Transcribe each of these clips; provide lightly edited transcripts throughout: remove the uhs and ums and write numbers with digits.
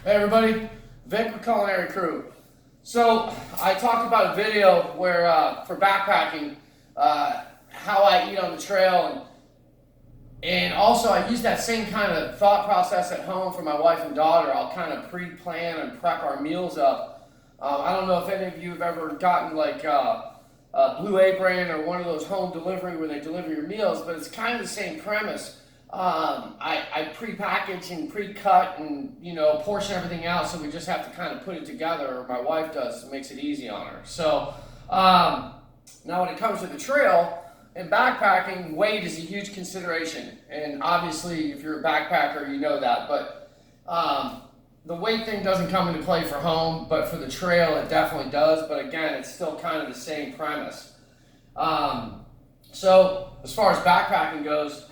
Hey everybody, Vic with Culinary Crew. So I talked about a video where for backpacking, how I eat on the trail, and also I use that same kind of thought process at home for my wife and daughter. I'll kind of pre-plan and prep our meals up. I don't know if any of you have ever gotten like Blue Apron or one of those home delivery where they deliver your meals, but it's kind of the same premise. I pre-package and pre-cut and portion everything out, so we just have to kind of put it together, or my wife does, so it makes it easy on her. So now when it comes to the trail and backpacking, weight is a huge consideration, and obviously if you're a backpacker you know that, but the weight thing doesn't come into play for home, but for the trail it definitely does. But again, it's still kind of the same premise. So as far as backpacking goes,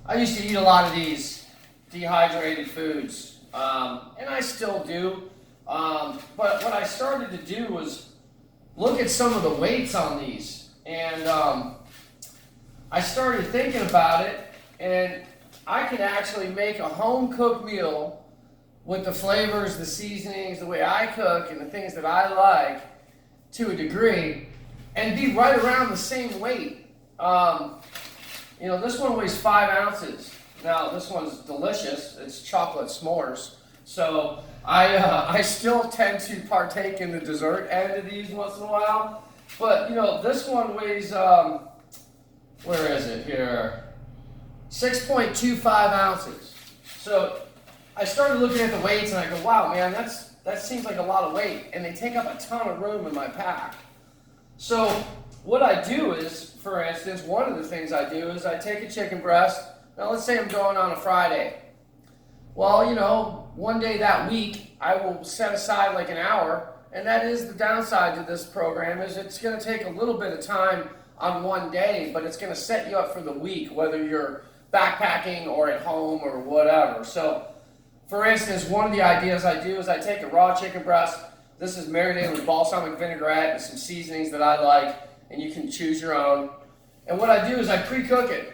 I used to eat a lot of these dehydrated foods, and I still do. But what I started to do was look at some of the weights on these, and I started thinking about it, and I can actually make a home-cooked meal with the flavors, the seasonings, the way I cook, and the things that I like to a degree, and be right around the same weight. This one weighs 5 ounces. Now, this one's delicious. It's chocolate s'mores. So I still tend to partake in the dessert end of these once in a while. But, this one weighs, where is it here? 6.25 ounces. So I started looking at the weights and I go, wow, man, that seems like a lot of weight. And they take up a ton of room in my pack. So what I do is, for instance, one of the things I do is I take a chicken breast. Now let's say I'm going on a Friday. Well, one day that week I will set aside like an hour, and that is the downside to this program, is it's going to take a little bit of time on one day, but it's going to set you up for the week, whether you're backpacking or at home or whatever. So for instance, one of the ideas I do is I take a raw chicken breast. This is marinated with balsamic vinaigrette and some seasonings that I like, and you can choose your own. And what I do is I pre-cook it,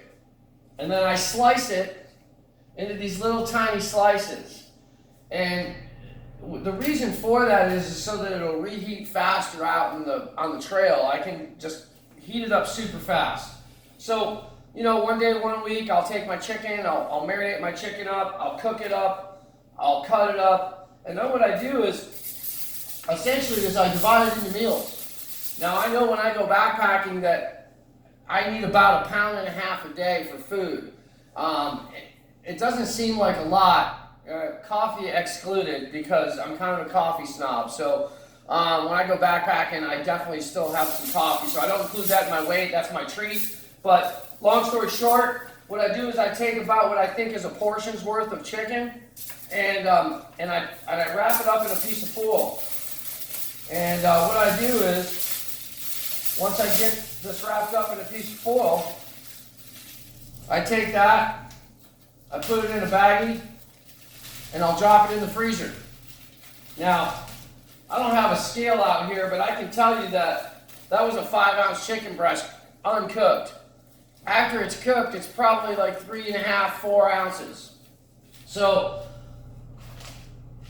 and then I slice it into these little tiny slices. And the reason for that is so that it'll reheat faster out on the trail. I can just heat it up super fast. So, one day, one week, I'll take my chicken, I'll marinate my chicken up, I'll cook it up, I'll cut it up, and then what I do is, essentially, I divide it into meals. Now, I know when I go backpacking that I need about 1.5 pounds a day for food. It doesn't seem like a lot, coffee excluded, because I'm kind of a coffee snob. So when I go backpacking, I definitely still have some coffee. So I don't include that in my weight. That's my treat. But long story short, what I do is I take about what I think is a portion's worth of chicken, and I wrap it up in a piece of foil. And what I do is, once I get this wrapped up in a piece of foil, I take that, I put it in a baggie, and I'll drop it in the freezer. Now, I don't have a scale out here, but I can tell you that was a 5-ounce chicken breast, uncooked. After it's cooked, it's probably like 3.5, 4 ounces. So,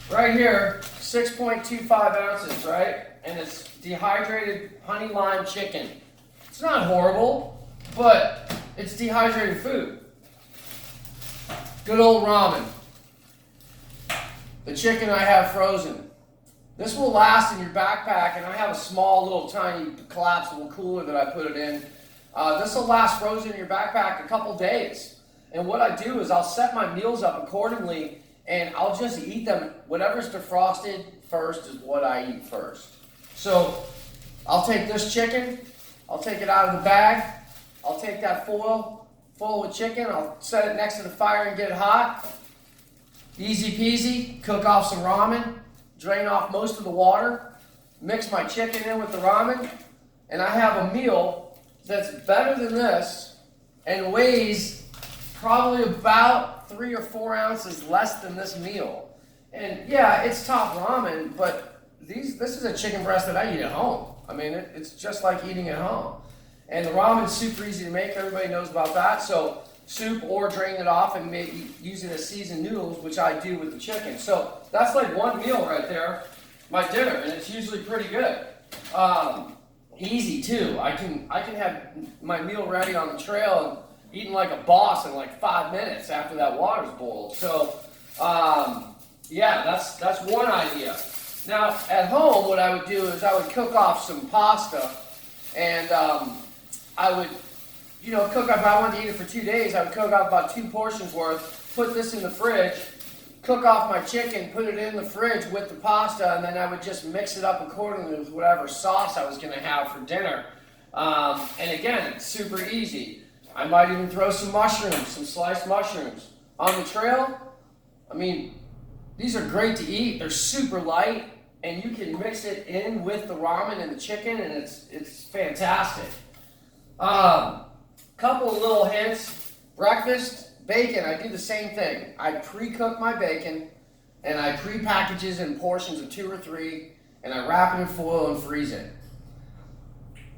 right here, 6.25 ounces, right? And it's dehydrated honey lime chicken. It's not horrible, but it's dehydrated food. Good old ramen. The chicken I have frozen. This will last in your backpack, and I have a small little tiny collapsible cooler that I put it in. This will last frozen in your backpack a couple days. And what I do is I'll set my meals up accordingly, and I'll just eat them. Whatever's defrosted first is what I eat first. So I'll take this chicken, I'll take it out of the bag, I'll take that foil full with chicken, I'll set it next to the fire and get it hot. Easy peasy, cook off some ramen, drain off most of the water, mix my chicken in with the ramen, and I have a meal that's better than this and weighs probably about 3 or 4 ounces less than this meal. And yeah, it's top ramen, but this is a chicken breast that I eat at home. I mean, it's just like eating at home. And the ramen's super easy to make. Everybody knows about that. So soup or drain it off and maybe use it as seasoned noodles, which I do with the chicken. So that's like one meal right there, my dinner, and it's usually pretty good. Easy too. I can have my meal ready on the trail and eating like a boss in like 5 minutes after that water's boiled. So yeah, that's one idea. Now at home, what I would do is I would cook off some pasta, and I would, cook up. If I wanted to eat it for 2 days, I would cook up about 2 portions worth. Put this in the fridge. Cook off my chicken, put it in the fridge with the pasta, and then I would just mix it up accordingly with whatever sauce I was going to have for dinner. And again, it's super easy. I might even throw some mushrooms, some sliced mushrooms. On the trail, I mean, these are great to eat. They're super light, and you can mix it in with the ramen and the chicken, and it's fantastic. Couple of little hints. Breakfast. Bacon, I do the same thing. I pre-cook my bacon, and I pre-package it in portions of 2 or 3, and I wrap it in foil and freeze it.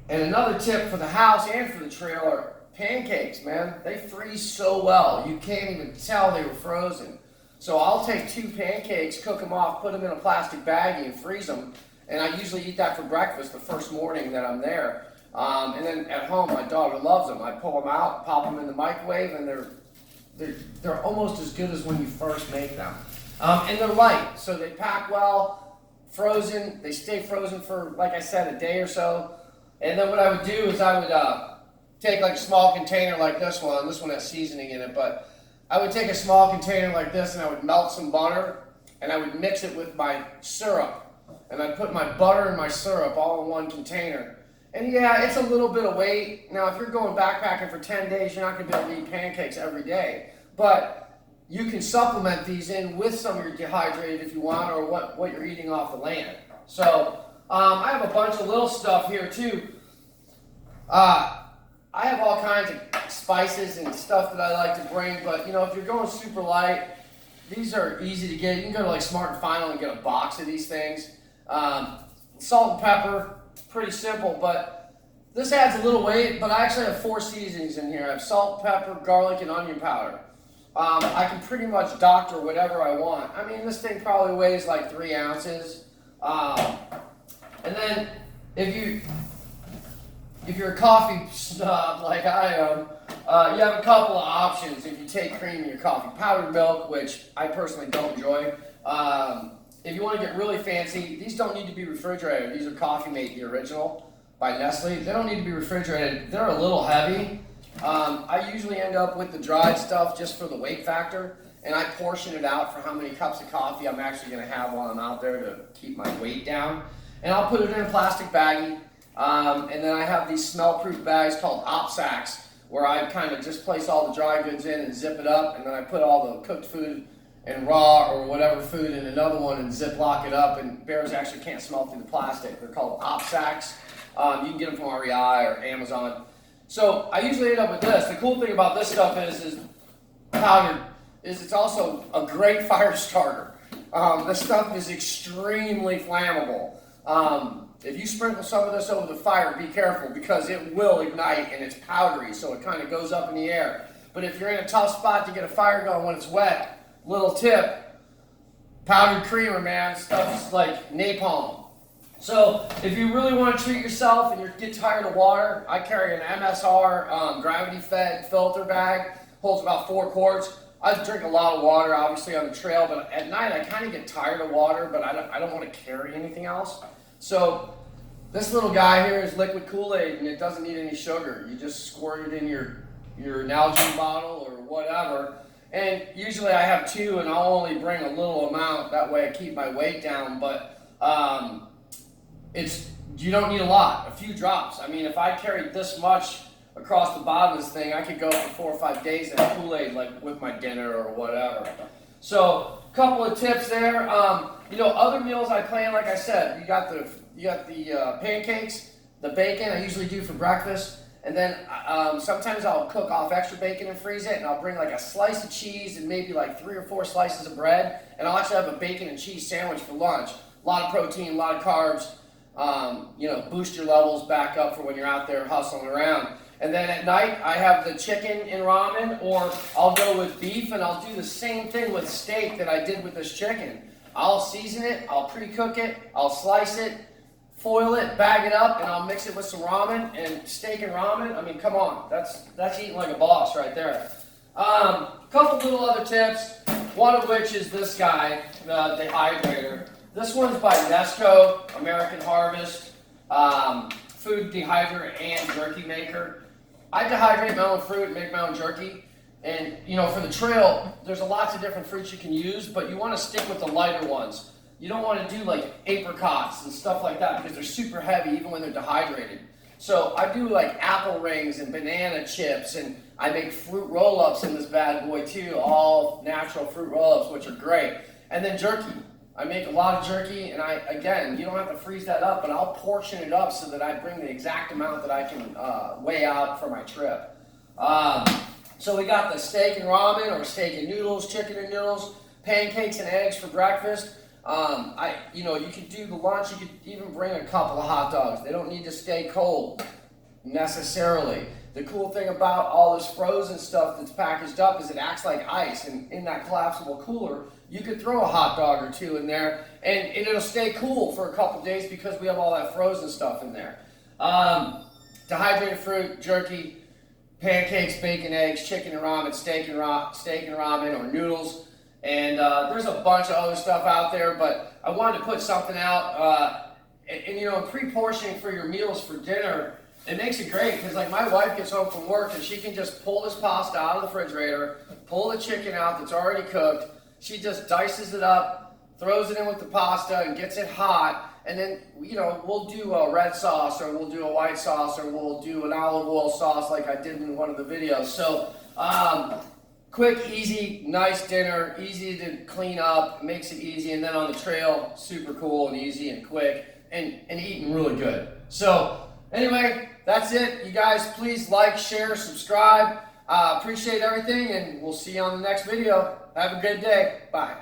And another tip for the house and for the trail are pancakes, man. They freeze so well. You can't even tell they were frozen. So I'll take 2 pancakes, cook them off, put them in a plastic baggie, and freeze them. And I usually eat that for breakfast the first morning that I'm there. And then at home, my daughter loves them. I pull them out, pop them in the microwave, and they're almost as good as when you first make them. And they're light, so they pack well, frozen. They stay frozen for, like I said, a day or so. And then what I would do is I would take like a small container like this one. This one has seasoning in it, but I would take a small container like this, and I would melt some butter, and I would mix it with my syrup. And I'd put my butter and my syrup all in one container. And yeah, it's a little bit of weight. Now, if you're going backpacking for 10 days, you're not going to be able to eat pancakes every day. But you can supplement these in with some of your dehydrated if you want, or what you're eating off the land. So I have a bunch of little stuff here too. I have all kinds of spices and stuff that I like to bring, but if you're going super light, these are easy to get. You can go to like Smart and Final and get a box of these things. Salt and pepper. Pretty simple, but this adds a little weight, but I actually have 4 seasonings in here. I have salt, pepper, garlic, and onion powder. I can pretty much doctor whatever I want. I mean, this thing probably weighs like 3 ounces. And then if you're a coffee snob like I am, you have a couple of options if you take cream in your coffee. Powdered milk, which I personally don't enjoy. If you want to get really fancy, these don't need to be refrigerated. These are Coffee Mate, the original, by Nestle. They don't need to be refrigerated. They're a little heavy. I usually end up with the dried stuff just for the weight factor, and I portion it out for how many cups of coffee I'm actually going to have while I'm out there to keep my weight down. And I'll put it in a plastic baggie, and then I have these smell-proof bags called op sacks, where I kind of just place all the dry goods in and zip it up, and then I put all the cooked food and raw or whatever food in another one and ziplock it up, and bears actually can't smell through the plastic. They're called op sacks. You can get them from REI or Amazon. So I usually end up with this. The cool thing about this stuff is powdered, is it's also a great fire starter. This stuff is extremely flammable. If you sprinkle some of this over the fire, be careful, because it will ignite, and it's powdery, so it kind of goes up in the air. But if you're in a tough spot to get a fire going when it's wet, little tip, powdered creamer, man, stuff's like napalm. So if you really want to treat yourself and you get tired of water, I carry an MSR gravity-fed filter bag, holds about 4 quarts. I drink a lot of water, obviously, on the trail, but at night I kind of get tired of water, but I don't want to carry anything else. So this little guy here is liquid Kool-Aid, and it doesn't need any sugar. You just squirt it in your Nalgene bottle or whatever. And usually I have 2, and I'll only bring a little amount. That way I keep my weight down. But you don't need a lot, a few drops. I mean, if I carried this much across the bottom of this thing, I could go for 4 or 5 days and have Kool-Aid like with my dinner or whatever. So a couple of tips there. Other meals I plan, like I said, you got the pancakes, the bacon I usually do for breakfast. And then sometimes I'll cook off extra bacon and freeze it, and I'll bring like a slice of cheese and maybe like 3 or 4 slices of bread, and I'll actually have a bacon and cheese sandwich for lunch. A lot of protein, a lot of carbs, boost your levels back up for when you're out there hustling around. And then at night, I have the chicken in ramen, or I'll go with beef, and I'll do the same thing with steak that I did with this chicken. I'll season it, I'll pre-cook it, I'll slice it, foil it, bag it up, and I'll mix it with some ramen. And steak and ramen, I mean, come on, that's eating like a boss right there. Couple little other tips, one of which is this guy, the dehydrator. This one's by Nesco, American Harvest, food dehydrator and jerky maker. I dehydrate my own fruit and make my own jerky. And you know, for the trail, there's lots of different fruits you can use, but you want to stick with the lighter ones. You don't want to do like apricots and stuff like that because they're super heavy even when they're dehydrated. So I do like apple rings and banana chips, and I make fruit roll-ups in this bad boy too, all natural fruit roll-ups, which are great. And then jerky. I make a lot of jerky, and again, you don't have to freeze that up, but I'll portion it up so that I bring the exact amount that I can weigh out for my trip. So we got the steak and ramen, or steak and noodles, chicken and noodles, pancakes and eggs for breakfast. You could do the lunch. You could even bring a couple of hot dogs. They don't need to stay cold necessarily. The cool thing about all this frozen stuff that's packaged up is it acts like ice, and in that collapsible cooler, you could throw a hot dog or two in there, and it'll stay cool for a couple days because we have all that frozen stuff in there. Dehydrated fruit, jerky, pancakes, bacon, eggs, chicken and ramen, steak and ramen, or noodles. And there's a bunch of other stuff out there, but I wanted to put something out. Pre-portioning for your meals for dinner, it makes it great because, like, my wife gets home from work and she can just pull this pasta out of the refrigerator, pull the chicken out that's already cooked. She just dices it up, throws it in with the pasta, and gets it hot. And then, we'll do a red sauce, or we'll do a white sauce, or we'll do an olive oil sauce like I did in one of the videos. So, quick, easy, nice dinner, easy to clean up, makes it easy, and then on the trail, super cool and easy and quick, and eating really good. So, anyway, that's it. You guys, please like, share, subscribe. Appreciate everything, and we'll see you on the next video. Have a good day. Bye.